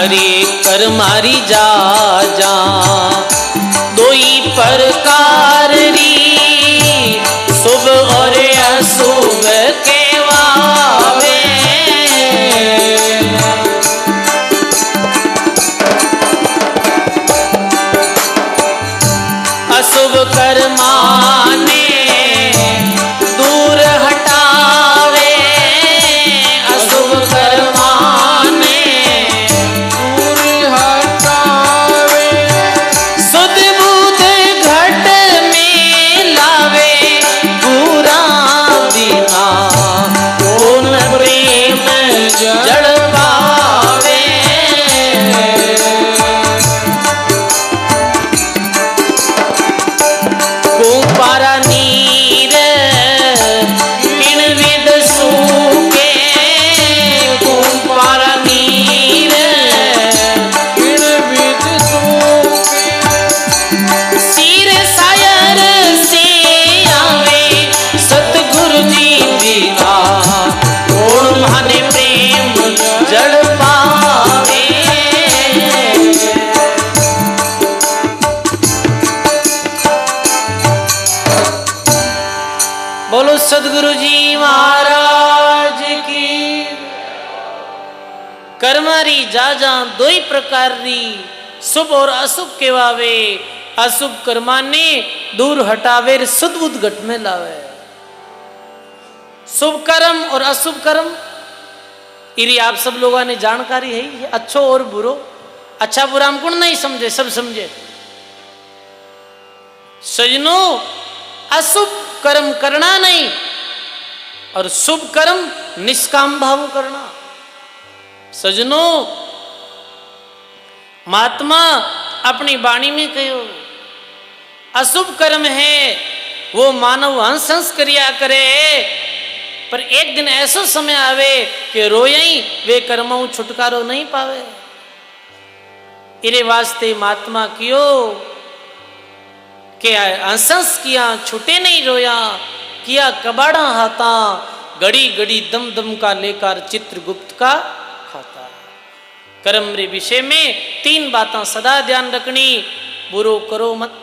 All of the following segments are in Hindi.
अरे कर मारी जा जा दोई प्रकार री शुभ और अशुभ केवावे अशुभ कर्माने दूर हटावे अशुभ कर्माने दूर हटावे सुध बुध घट में लावे बुरा बिना पूर्ण प्रेम जड़ पावे कुंपारा नीर किण विद सूके कुंपारा नीर किण विद सूके सिर सायर से आवे सतगुरु जी बिना कौन माने प्रेम जड़ पावे बोलो सदगुरु जी महाराज की। कर्मारी जाजा दो ही प्रकार री शुभ और अशुभ केवावे अशुभ कर्माने दूर हटावे शुद्ध बुद्ध घट में लावे शुभ कर्म और अशुभ कर्म इरी आप सब लोगों ने जानकारी है अच्छो और बुरो अच्छा बुरा हम कौन नहीं समझे सब समझे सजनो अशुभ कर्म करना नहीं और शुभ कर्म निष्काम भाव करना सजनो महात्मा अपनी वाणी में कहो अशुभ कर्म है वो मानव हंस हंस क्रिया करे पर एक दिन ऐसा समय आवे कि रोयई वे कर्मों छुटकारो नहीं पावे इरे वास्ते महात्मा कियो के अंसंस किया छुटे नहीं रोया किया कबाड़ा हाथा घड़ी घड़ी दम दम का लेकर चित्रगुप्त का खाता कर्म रे विषय में तीन बातें सदा ध्यान रखनी बुरो करो मत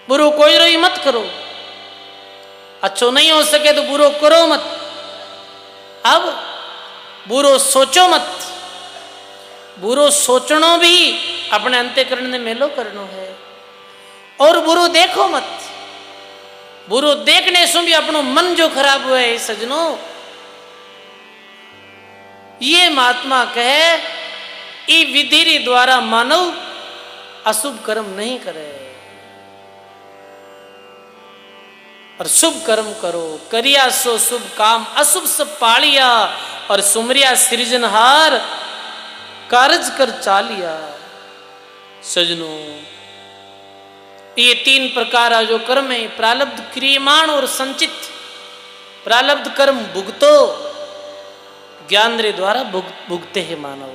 बुरो कोई रोई मत करो अच्छो नहीं हो सके तो बुरो करो मत अब बुरो सोचो मत बुरो सोचनो भी अपने अंतःकरण में मेलो करनो है और बुरो देखो मत बुरो देखने से भी अपनो मन जो खराब हुआ है सजनो ये महात्मा कहे ई विधि द्वारा मानव अशुभ कर्म नहीं करे और शुभ कर्म करो करिया सो शुभ काम अशुभ सब पालिया और सुमरिया सृजनहार कारज कर चालिया सजनो ये तीन प्रकार जो कर्म है प्रारब्ध क्रियमाण और संचित प्रारब्ध कर्म भुगतो ज्ञान रे द्वारा भुगते हैं मानव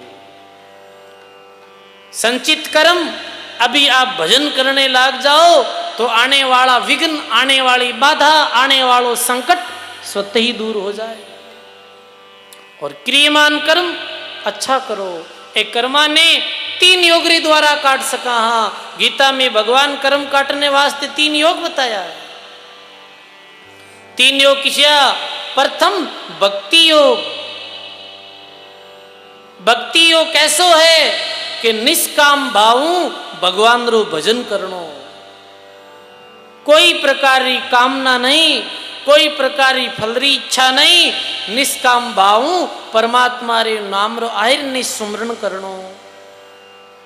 संचित कर्म अभी आप भजन करने लाग जाओ तो आने वाला विघ्न आने वाली बाधा आने वालों संकट स्वतः ही दूर हो जाए और क्रियमान कर्म अच्छा करो एक कर्मा ने तीन योग रे द्वारा काट सका हाँ गीता में भगवान कर्म काटने वास्ते तीन योग बताया है तीन योग किसिया प्रथम भक्ति योग कैसो है कि निष्काम भावू भगवान रो भजन करनो कोई प्रकार की कामना नहीं कोई प्रकार की फल री इच्छा नहीं निष्काम भावू परमात्मा रे नाम रो आहिर ने सुमरण करनो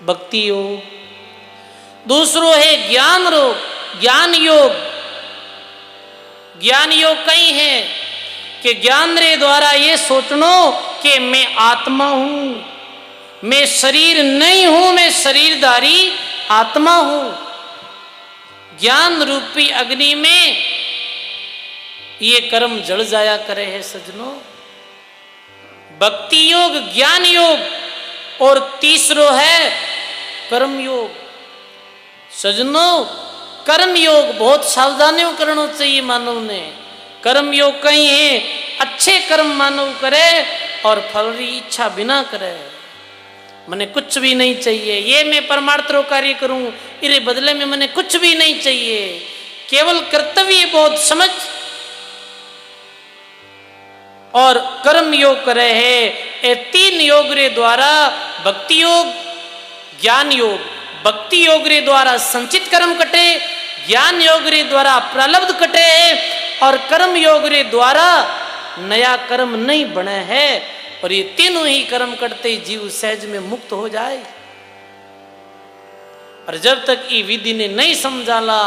भक्ति योग दूसरो है ज्ञान योग कई है कि ज्ञान रे द्वारा ये सोचनो कि मैं आत्मा हूं मैं शरीर नहीं हूं मैं शरीरधारी आत्मा हूं ज्ञान रूपी अग्नि में ये कर्म जल जाया करे है सजनो भक्ति योग ज्ञान योग और तीसरो है कर्म योग सजनो कर्म योग बहुत सावधानियों करना चाहिए मानव ने कर्म योग कहीं है अच्छे कर्म मानव करे और फल की इच्छा बिना करे मने कुछ भी नहीं चाहिए, ये मैं परमार्थरो कार्य करूं, इरे बदले में मने कुछ भी नहीं चाहिए, केवल कर्तव्य बोध समझ और कर्म योग करे है। ये 3 योग रे द्वारा भक्ति योग, ज्ञान योग, भक्ति योग रे द्वारा संचित कर्म कटे, ज्ञान योग रे द्वारा प्रारब्ध कटे और कर्म योग रे द्वारा नया कर्म नहीं बने है। और ये तीनों ही कर्म करते ही जीव सहज में मुक्त हो जाए। और जब तक ये विधि ने नहीं समझाला,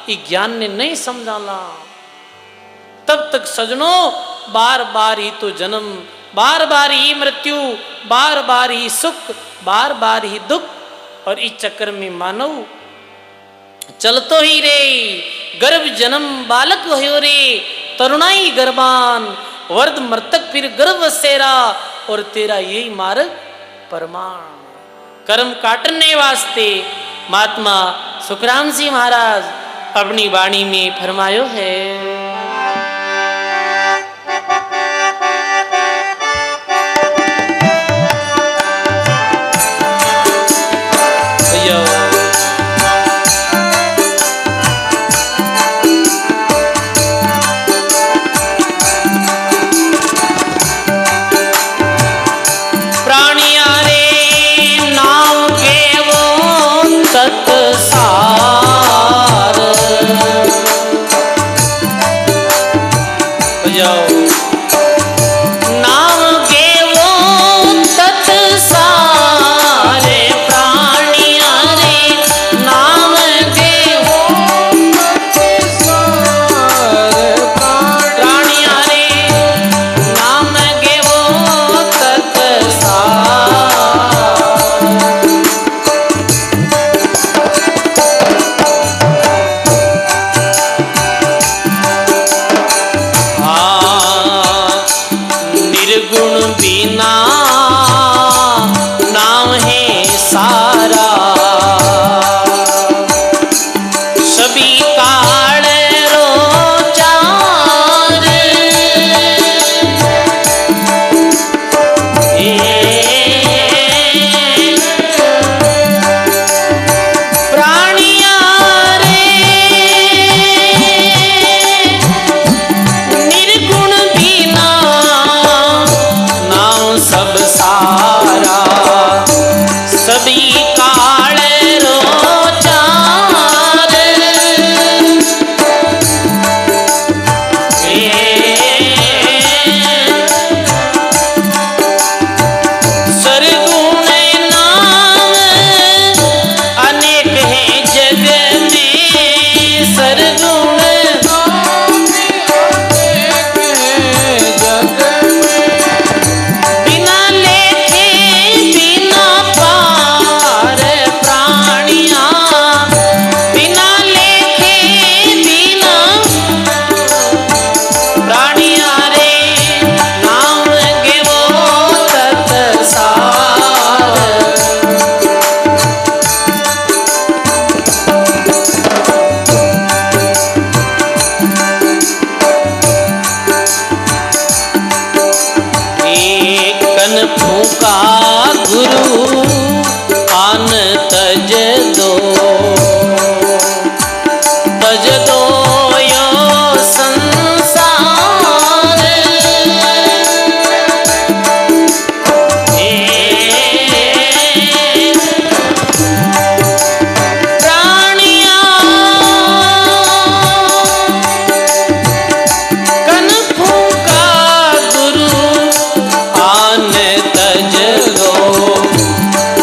ये ज्ञान ने नहीं समझाला, तब तक सजनों बार बार ही तो जन्म, बार बार ही मृत्यु, बार बार ही सुख, बार बार ही दुख, और इस चक्कर में मानव चलतो ही रे। गर्भ जन्म बालक हो रे, तरुणाई गर्भान, वर्द मृतक फिर गर्भ सेरा, और तेरा यही मार्ग प्रमाण। कर्म काटने वास्ते महात्मा सुखराम जी महाराज अपनी वाणी में फरमायो है।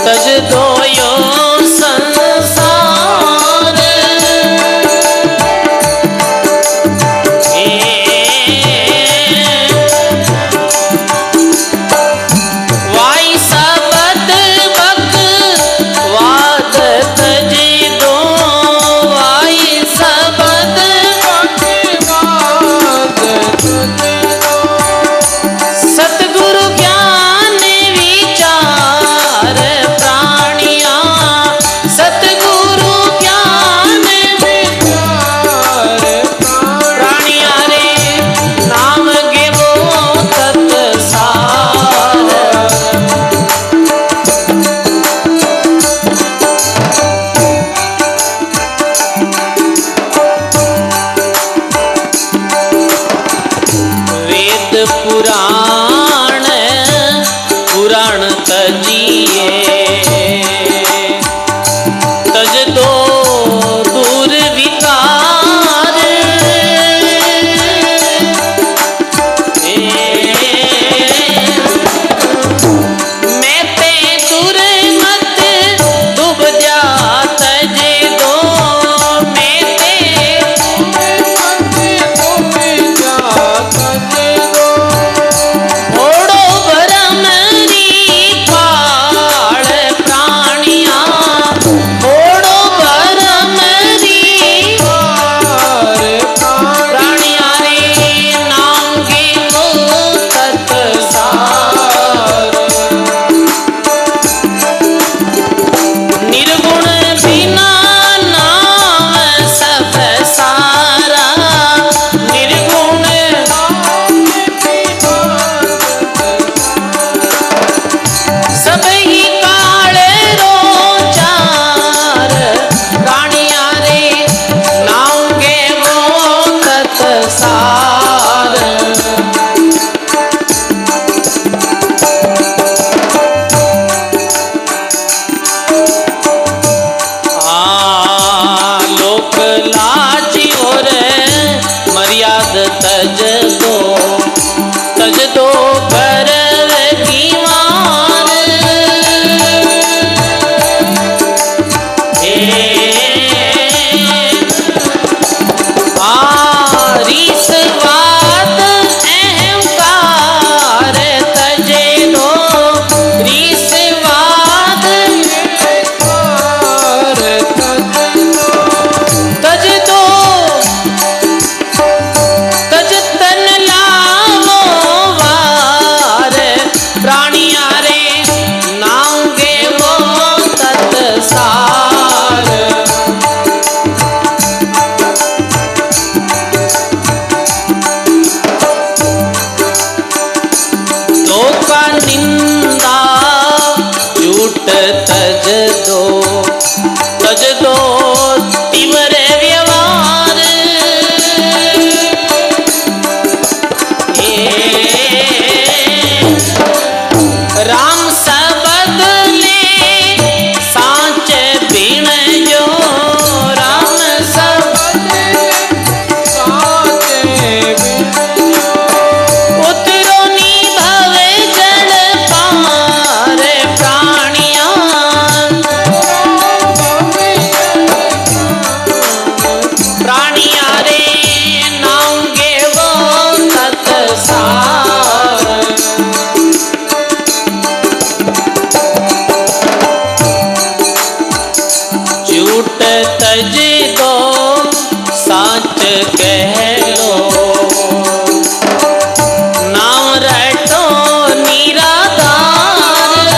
तज दो यो संसार प्राण तजिए, तज दो दूर विकार, मैं ते दूर मत डूब जा तजे दो, मैं ते दूर मत डूब जा तजे दो, ओड़ो भरमरी पाल प्राणिया, ओड़ो भरमरी पाल प्राणिया रे, नांगे वो तत्सार, निर्गुण बिना नाम सब सारा, निर्गुण सब ही काले रोचार, प्राणिया रे नाऊंगे वो तत्सार, लोक लाज और मर्याद तज दो गर्व की मार, रीसवाद अहंकार तजे दो, रीसवाद अहंकार तज दो, तज तन लावो वार, प्राणिया रे नाऊंगे वो तत्सार, तो का निंदा झूठ तज दो तिवर व्यवहार, राम सबद ले सांच बिन जो, राम सबद सांच बिन जो, उतरो निभवे जल पार, प्राणिया प्राणिया रे नाऊंगे वो तत्सार, झूठ तज दो साच कह लो, नाम रटो निराधार,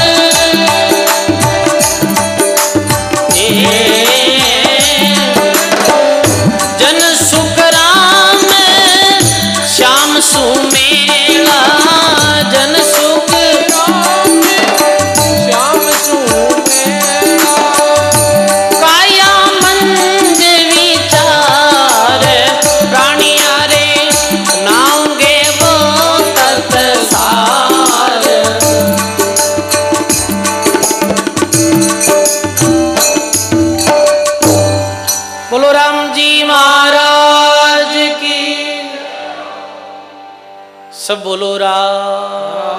जन सुख राम श्याम सुमेला, जन सुख राम श्याम सुमेला, काया मंज विचार, प्राणिया रे नाऊंगे वो तत्सार, बोलो राम जी महाराज की, सब बोलो राम।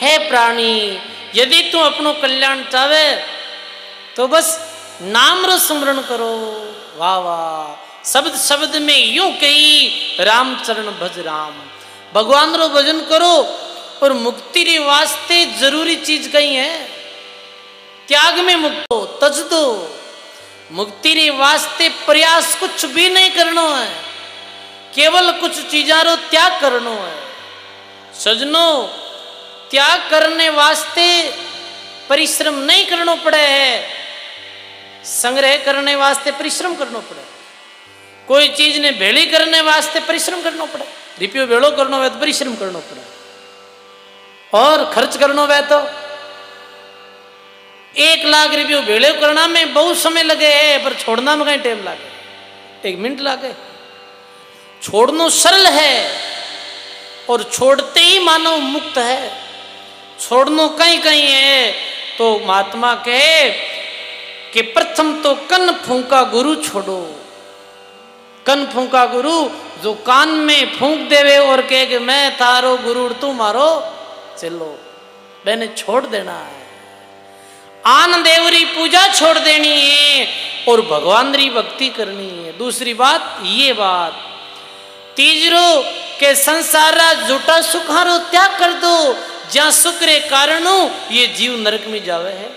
है प्राणी, यदि तू अपनो कल्याण चाहे तो बस नाम रो स्मरण करो, वाह वाह, शब्द शब्द में यूं कही राम चरण भज राम, भगवान रो भजन करो। और मुक्ति रे वास्ते जरूरी चीज कही है, त्याग में मुक्त हो, तज दो। मुक्ति रे वास्ते प्रयास कुछ भी नहीं करना है, केवल कुछ चीजारो त्याग करनो है। सजनो, त्याग करने वास्ते परिश्रम नहीं करना पड़े है, संग्रह करने वास्ते परिश्रम करना पड़े। कोई चीज ने भेड़ी करने वास्ते परिश्रम करना पड़े, रिपियो भेड़ो करना हो तो परिश्रम करना पड़े, और खर्च करना हो तो 1 लाख रुपये भेड़े करना में बहुत समय लगे है, पर छोड़ना में कहीं टाइम लगे, 1 मिनट लगे। छोड़ना सरल है और छोड़ते ही मानव मुक्त है। छोड़नो कहीं कहीं है तो महात्मा कहे कि प्रथम तो कन फूंका गुरु छोड़ो। कन फूंका गुरु जो कान में फूंक देवे और कहे कि मैं थारो गुरु तू मारो चलो, मैंने छोड़ देना है। आन देवरी पूजा छोड़ देनी है और भगवान री भक्ति करनी है। दूसरी बात ये बात, तीसरो के संसारा झूठा सुखारो त्याग कर दो, जहां सुख रे कारणों ये जीव नरक में जावे है।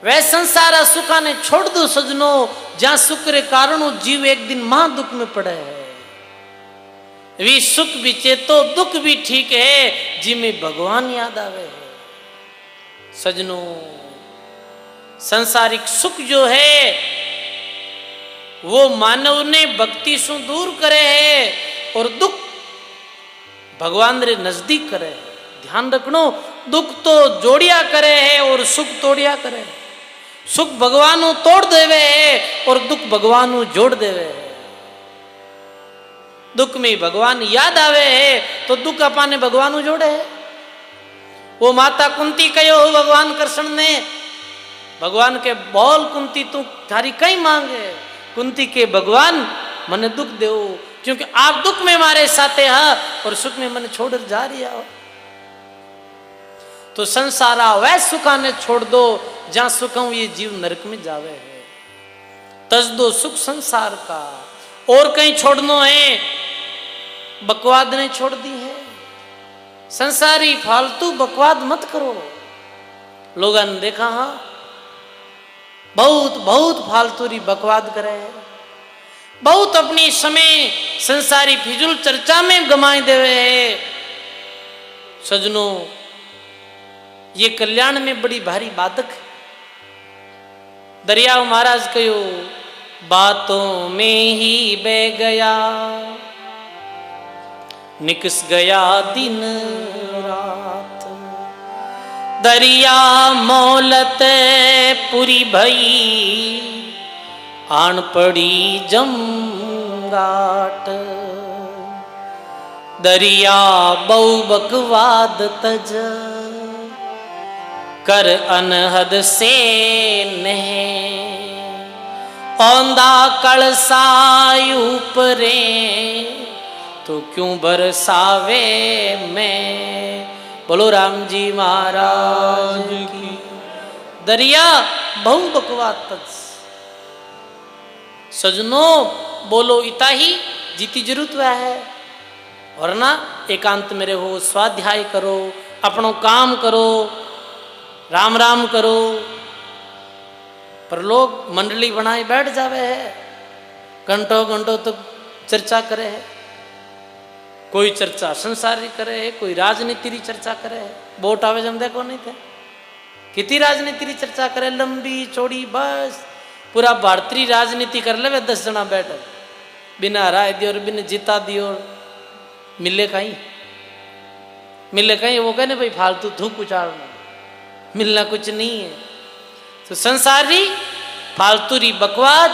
वह संसारा सुखा ने छोड़ दो सजनो, जहां सुख रे कारणों जीव एक दिन महा दुख में पड़े है। वी सुख बीचे तो दुख भी ठीक है, जिमें भगवान याद आवे है। सजनो संसारिक सुख जो है वो मानव ने भक्ति से दूर करे है और दुख भगवान रे नजदीक करे है। ध्यान रखनो, दुख तो जोड़िया करे है और सुख तोड़िया करे है। सुख भगवान तोड़ देवे है और दुख भगवान जोड़ देवे है। दुख में भगवान याद आवे है तो दुख अपाने भगवान जोड़े है। वो माता कुंती कहो भगवान कृष्ण ने, भगवान के बोल कुंती तू थारी कई मांगे। कुंती के भगवान मने दुख दो, क्योंकि आप दुख में मारे साथे हा और सुख में मन छोड़ जा रही हो। तो संसारा वह सुखा ने छोड़ दो, जहां सुखम ये जीव नरक में जावे है। तज दो सुख संसार का, और कहीं छोड़नो है बकवाद ने छोड़ दी है। संसारी फालतू बकवाद मत करो। लोगों ने देखा हाँ बहुत बहुत फालतू री बकवाद करे है, बहुत अपनी समय संसारी फिजूल चर्चा में गमाए देवे है। सजनों ये कल्याण में बड़ी भारी बाधक है। दरियाव महाराज कहो बातों में ही बह गया, निकस गया दिन रात। दरिया मौलत पूरी भई, आन पड़ी जमगाट। दरिया बहु बकवाद तज, कर अनहद से नह। औंदा कलसाय ऊपरे, तो क्यों बरसावे मैं। बोलो राम जी महाराज की। दरिया बहु बकवाद तज। सजनो बोलो इता ही जीती जरूरत वह है, और ना एकांत में रहो, स्वाध्याय करो, अपनों काम करो, राम राम करो। पर लोग मंडली बनाए बैठ जावे है, घंटों घंटों तक चर्चा करे है। कोई चर्चा संसारी करे है, कोई राजनीति री चर्चा करे है। वोट आवे जम देखो नहीं थे कितनी राजनीति री चर्चा करे, लंबी चौड़ी बस पूरा भारतीय राजनीति कर ले 10 जना बैठ, बिना हराए दियो और बिना जिता दियो, मिले कहीं मिले कहीं। वो कहने भाई फालतू थूक उचाड़ना, मिलना कुछ नहीं है। तो संसारी फालतू री बकवाद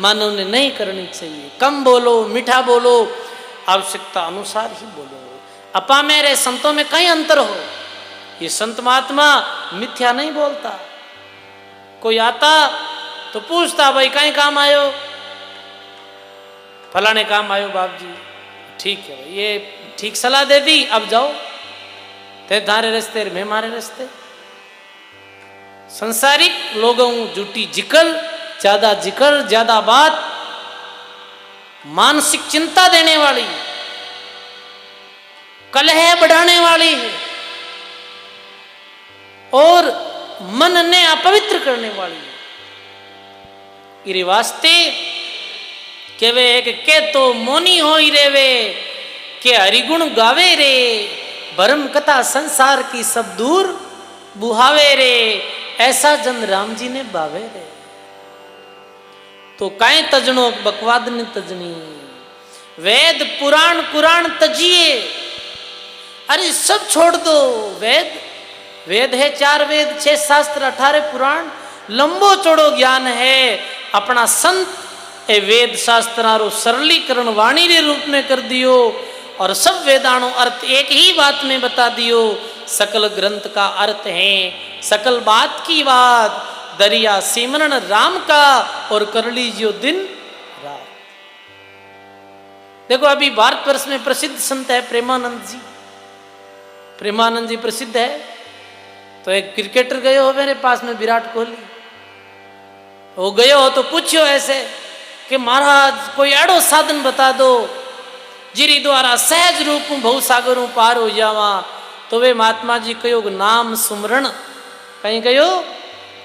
मानव ने नहीं करनी चाहिए। कम बोलो, मीठा बोलो, आवश्यकता अनुसार ही बोलो। अपा मेरे संतों में कहीं अंतर हो। ये संत महात्मा मिथ्या नहीं बोलता। कोई आता तो पूछता भाई कहीं काम आयो, फलाने काम आयो बाप जी, ठीक है भाई ये ठीक सलाह दे दी, अब जाओ ते थारे रास्ते मैं मारे रास्ते। संसारिक लोगों झूठी जिक्र, ज्यादा बात, मानसिक चिंता देने वाली, कलह बढ़ाने वाली है और मन ने अपवित्र करने वाली है। इरे वास्ते के वे एक के तो मोनी हो ही रेवे, के हरिगुण गावे रे, भरम कथा संसार की सब दूर बुहावे रे, ऐसा जन राम जी ने बावे रे। तो काए तजनो बकवाद ने तजनी, वेद पुराण कुरान तजिए, अरे सब छोड़ दो। वेद है 4 वेद 6 शास्त्र 18 पुराण, लंबो चौड़ो ज्ञान है। अपना संत ए वेद शास्त्रारो सरलीकरण वाणी रे रूप में कर दियो। और सब वेदाणु अर्थ एक ही बात में बता दियो। सकल ग्रंथ का अर्थ है सकल बात की बात, दरिया सिमरन राम का और कर लीजियो दिन रात। देखो अभी भारतवर्ष में प्रसिद्ध संत है प्रेमानंद जी। प्रेमानंद जी प्रसिद्ध है, तो एक क्रिकेटर गए हो मेरे पास में विराट कोहली, वो गए हो तो पूछो ऐसे कि महाराज कोई एड़ो साधन बता दो जिरी द्वारा सहज रूप में भव सागरों पार हो जावा। तो वे महात्मा जी कहो नाम सुमरण, कहीं कहो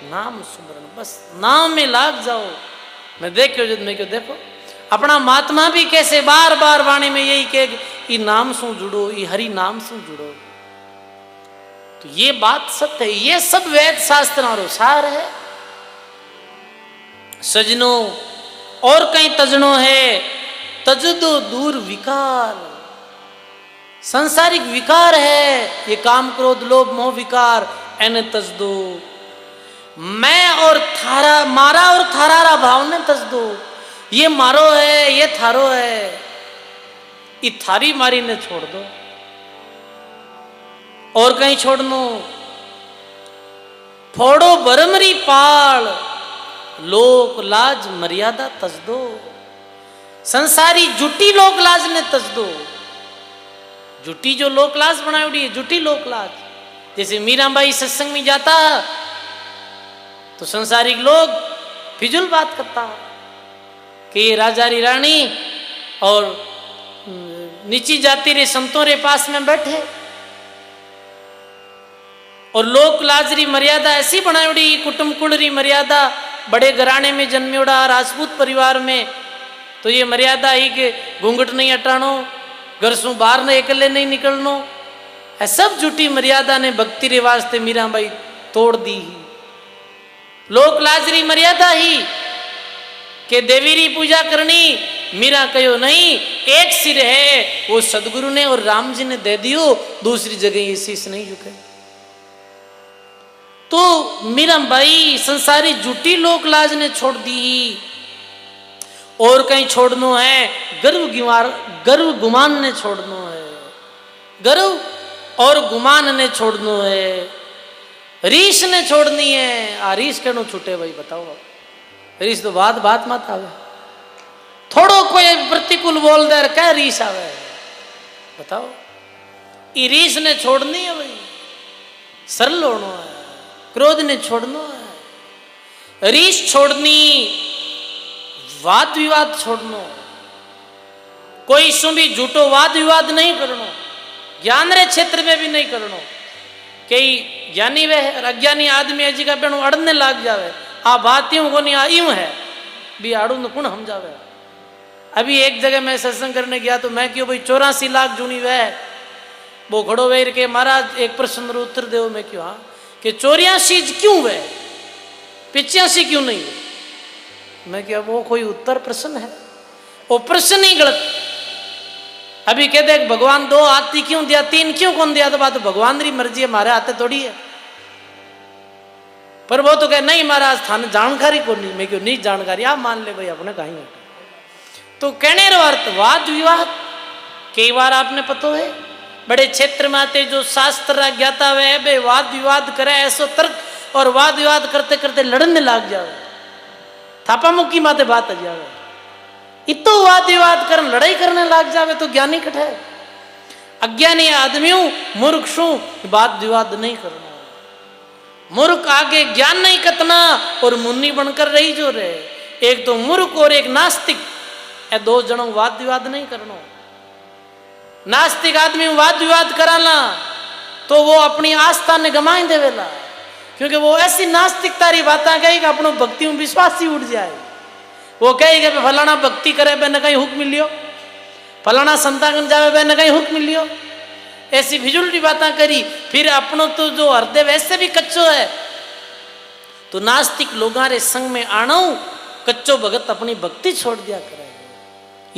नाम सुमरण, बस नाम में लाग जाओ। मैं देखो जब मैं क्यों देखो अपना महात्मा भी कैसे बार बार वाणी में यही कहे कि नाम सु जुड़ो, ये हरि नाम सु जुड़ो। तो ये बात सत्य है, ये सब वेद शास्त्र और सार है सजनो। और कहीं तजनो है तज दो दूर विकार, सांसारिक विकार है ये काम क्रोध लोभ मोह विकार, एने तज दो। मैं और थारा मारा और थारारा भाव ने तज दो, ये मारो है ये थारो है, ये थारी मारी ने छोड़ दो। और कहीं छोड़नो फोड़ो बरमरी पाल, लोक लाज मर्यादा तज दो। संसारी जुटी लोक लाज ने तज दो। जुटी जो लोक लाज बनाई है जुटी लोक लाज। जैसे मीराबाई सत्संग में जाता तो संसारिक लोग फिजूल बात करता कि ये राजा री रानी और नीची जाति रे संतों रे पास में बैठे, और लोक लाजरी मर्यादा ऐसी बनाई कुटुंब कुल री मर्यादा, बड़े घराने में जन्म्योड़ा राजपूत परिवार में तो ये मर्यादा ही कि घूंघट नहीं हटानो, घर से बाहर ने अकेले नहीं निकलनो, है सब झूठी मर्यादा ने भक्ति रे वास्ते मीराबाई तोड़ दी ही। लोक लाजरी मर्यादा ही कि देवी री पूजा करनी, मीरा कहो नहीं एक सिर है वो सदगुरु ने और राम जी ने दे दियो, दूसरी जगह ये शीश नहीं झुके। तो मीराबाई संसारी झूठी लोक लाज ने छोड़ दी। और कहीं छोड़नो है गर्व गुमान ने छोड़नो है, गर्व और गुमान ने छोड़नो है, रीस ने छोड़नी है। आ रीस कहनो छूटे भाई बताओ, रीस तो बात बात मत आवे, थोड़ो कोई प्रतिकूल बोल दे क्या रीस आवे बताओ। ये रीस ने छोड़नी है भाई, सरल होना है, क्रोध ने छोड़ना है, रीस छोड़नी, वाद विवाद छोड़नो, कोई सु भी झूठो वाद विवाद नहीं करनो, ज्ञान रे क्षेत्र में भी नहीं करनो। कई ज्ञानी वे और अज्ञानी आदमी है जी का बेणु अड़ने लाग जावे, आ बात यूं को नहीं आ यूं है भी आड़ू न कौन हम जावे। अभी एक जगह मैं सत्संग करने गया तो मैं क्यों भाई 84 लाख जूनी वह वो घड़ो वेर के महाराज एक प्रश्न उत्तर दो। मैं क्यों हाँ कि 84 क्यों वह 85 क्यों नहीं है? मैं क्या वो कोई उत्तर प्रश्न है? वो प्रश्न ही गलत। अभी कहते हैं भगवान 2 हाथी क्यों दिया 3 क्यों कौन दिया? तो बात भगवान री मर्जी है, हमारे हाथे थोड़ी है। पर वो तो कहे नहीं महाराज थाने जानकारी को नहीं। मैं क्यों नहीं जानकारी आप मान ले भाई अपने कहीं है। तो कहने रो अर्थ वाद विवाद कई बार आपने पता है बड़े क्षेत्र में आते जो शास्त्र ज्ञाता हुए बे वाद विवाद करे ऐसो तर्क और वाद विवाद करते करते लड़ने लग जाओ, थापा मुक्की माते बात आ जावे, इतो वाद विवाद कर लड़ाई करने लग जावे तो ज्ञानी कठे। अज्ञानी आदमियों मूर्खों वाद विवाद नहीं करना। मूर्ख आगे ज्ञान नहीं कतना और मुन्नी बनकर रही जो रहे। एक तो मूर्ख और एक नास्तिक, ए 2 जनों वाद विवाद नहीं करना। नास्तिक आदमी वाद विवाद कराना तो वो अपनी आस्था ने गमाई देवेला, क्योंकि वो ऐसी नास्तिकता री बातें कही कि अपनों भक्ति में विश्वास ही उठ जाए। वो कहेगा फलाना भक्ति करे बे न कहीं हुक्म मिलियो, फलाना संतागन जावे बे न कहीं हुक्म मिलियो, ऐसी फिजूल की बातें करी। फिर अपनों तो जो हृदय वैसे भी कच्चो है तो नास्तिक लोगों रे संग में आनो कच्चो भगत अपनी भक्ति छोड़ दिया करे।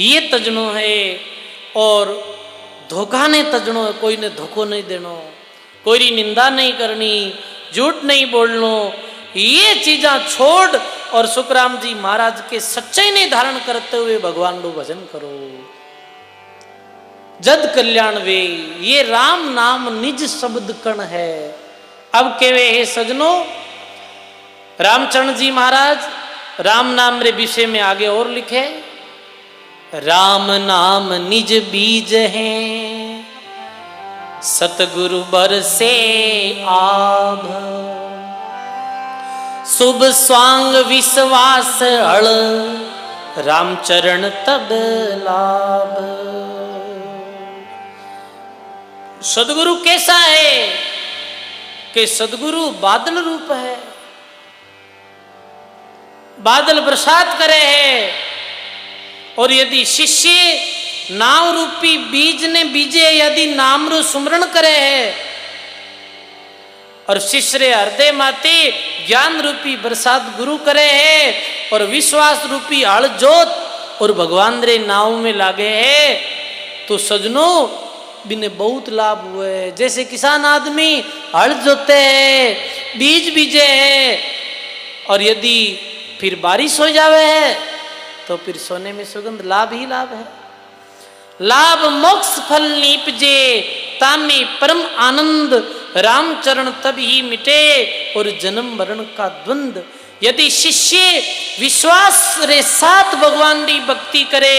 ये तजनो है और धोखा ने तजनो है। कोई ने धोखो नहीं देनो, कोई निंदा नहीं करनी, झूठ नहीं बोलनो। ये चीजा छोड़ और सुखराम जी महाराज के सच्चाई ने धारण करते हुए भगवान लो भजन करो। जद कल्याण वे, ये राम नाम निज शब्द कण है। अब केवे हे सजनों, रामचरण जी महाराज राम नाम रे विषय में आगे और लिखे, राम नाम निज बीज है, सतगुरु बरसे आभ, शुभ स्वांग विश्वास अड़, रामचरण तब लाभ। सदगुरु कैसा है कि सदगुरु बादल रूप है, बादल बरसात करे है, और यदि शिष्य नाम रूपी बीज ने बीजे यदि नाम रू सुमरण करे है, और शिष्य रे हृदय माते ज्ञान रूपी बरसात गुरु करे है, और विश्वास रूपी हल जोत और भगवान रे नाव में लागे है, तो सजनों बिने बहुत लाभ हुए। जैसे किसान आदमी हल जोते है, बीज बीजे है, और यदि फिर बारिश हो जावे है तो फिर सोने में सुगंध, लाभ ही लाभ है। लाभ मोक्ष फल नीपजे, तामे परम आनंद, रामचरण तब ही मिटे और जन्म मरण का द्वंद। यदि शिष्य विश्वास रे साथ भगवान री भक्ति करे,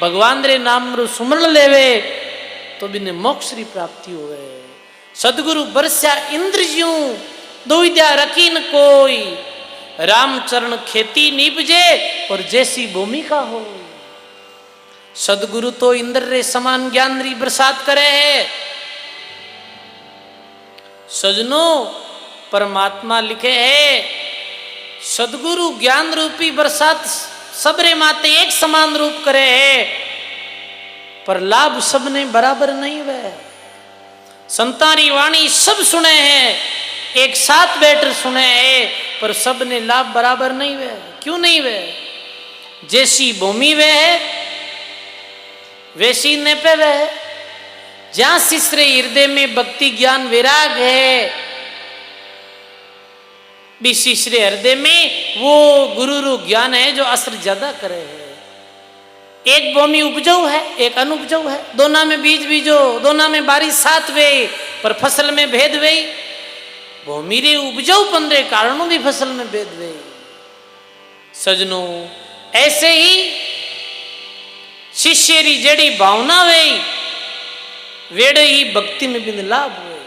भगवान रे नाम रू सुमरण लेवे, तो बिने मोक्ष री प्राप्ति होवे। सदगुरु बरस्या इंद्र ज्यों, दुविधा रकीन कोई, रामचरण खेती निपजे और जैसी भूमि का हो। सदगुरु तो इंद्र रे समान ज्ञान री बरसात करे है। सजनों परमात्मा लिखे है, सदगुरु ज्ञान रूपी बरसात सबरे माते एक समान रूप करे है, पर लाभ सबने बराबर नहीं वे। संतारी वाणी सब सुने हैं, एक साथ बैठकर सुने हैं, पर सब ने लाभ बराबर नहीं वे। क्यों नहीं वे? जैसी भूमि वे है वैसी ने पे वे है। जहां शिष्य हृदय में भक्ति ज्ञान वैराग है, भी शिष्य हृदय में वो गुरु रू ज्ञान है जो असर ज्यादा करे है। एक भूमि उपजाऊ है, एक अनुपजाऊ है, दोनों में बीज बीजो, दोनों में बारिश साथ वे, पर फसल में भेद वे। भूमि रे उपजाऊ पंद्रे कारणों भी फसल में भेद वे। सजनों ऐसे ही शिष्य री जड़ी भावना वे, वेड़े ही भक्ति में बिंद लाभ हुए।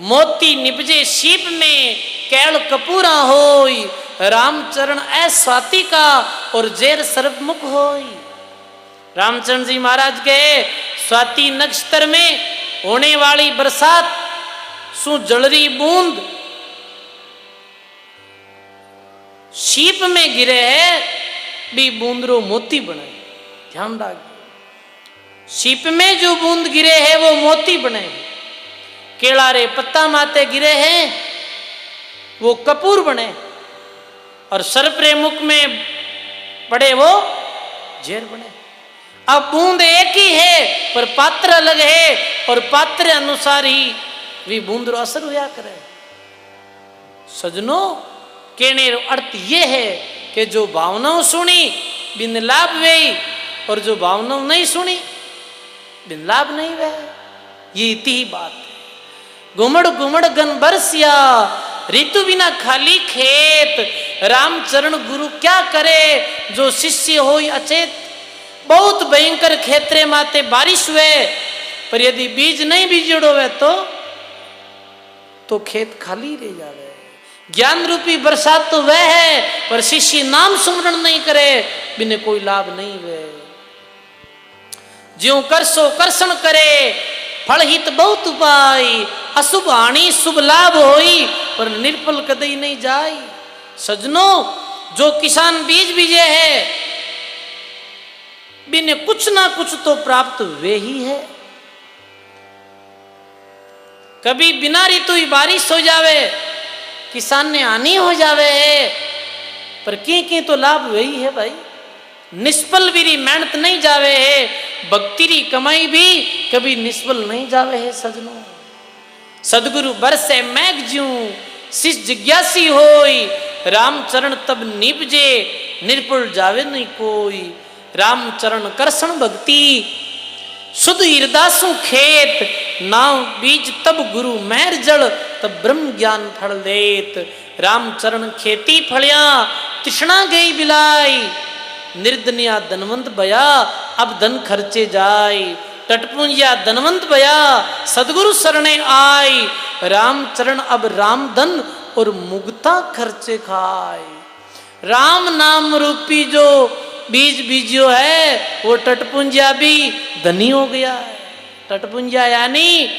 मोती निपजे सीप में, कैल कपूरा होई, रामचरण स्वाति का और जेर सर्वमुख होई। रामचरण जी महाराज के स्वाति नक्षत्र में होने वाली बरसात सु जलरी बूंद सीप में गिरे है, भी बूंदरो मोती बने। ध्यान रखिए, सीप में जो बूंद गिरे है वो मोती बने। केला रे पत्ता माते गिरे हैं वो कपूर बने, और सर्प रे मुख में पड़े वो जेर बने। अब बूंद एक ही है पर पात्र अलग है, और पात्र अनुसार ही वी बूंद रो असर हुआ करे। सजनों कहने रो अर्थ ये है कि जो भावनाओं सुनी बिन लाभ वे, और जो भावनाओं नहीं सुनी बिन लाभ नहीं वे। ये इतनी ही बात है। घुमड़ घुमड़ गन बरसिया, ऋतु बिना खाली खेत, रामचरण गुरु क्या करे जो शिष्य हो अचेत। बहुत भयंकर खेतरे माते बारिश हुए, पर यदि बीज नहीं बीजड़ो हुए तो खेत खाली रह जावे। ज्ञान रूपी बरसात तो वह है, पर शिष्य नाम सुमरण नहीं करे बिने कोई लाभ नहीं वे। ज्यों करसो कर्षण करे, फल हित बहुत उपाय, अशुभ हानि शुभ लाभ होई, पर निर्फल कदई नहीं जाई। सजनों जो किसान बीज बीजे है, बिने कुछ ना कुछ तो प्राप्त वे ही है। कभी बिना ऋतु ही बारिश हो जावे, किसान ने हानि हो जावे है, पर की तो लाभ वही है भाई। निष्फल भी मेहनत नहीं जावे है, भक्ति री कमाई भी कभी निष्फल नहीं जावे है। सजनों सदगुरु बरसे मैघ ज्यों, शिष्य जिज्ञासी होई, रामचरण तब निपजे, निर्फल जावे नहीं कोई। रामचरण कर्षण भक्ति, सुध हिरदासु खेत, नाव बीज तब गुरु मेहर जड़, तब ब्रह्म ज्ञान फल देत। रामचरण खेती फलिया, तृष्णा गई बिलाई, निर्धनिया धनवंत बया, अब धन खर्चे जाय। टटपुंजिया धनवंत बया, सदगुरु सरणे आई, रामचरण अब राम धन और मुक्ता खर्चे खाए। राम नाम रूपी जो बीज बीजियो है, वो टटपुंजिया भी धनी हो गया है। टटपुंजिया यानी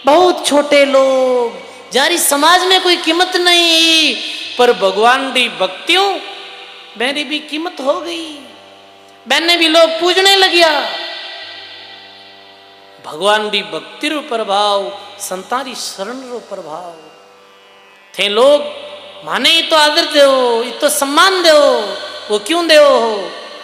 बहुत छोटे लोग, जारी समाज में कोई कीमत नहीं, पर भगवान दी भक्तियों मेरी भी कीमत हो गई, मैंने भी लोग पूजने लगिया। भगवान दी भक्ति रो प्रभाव, संतारी शरण रो प्रभाव थे। लोग माने ही तो आदर दो, ये तो सम्मान दो, वो क्यों दो?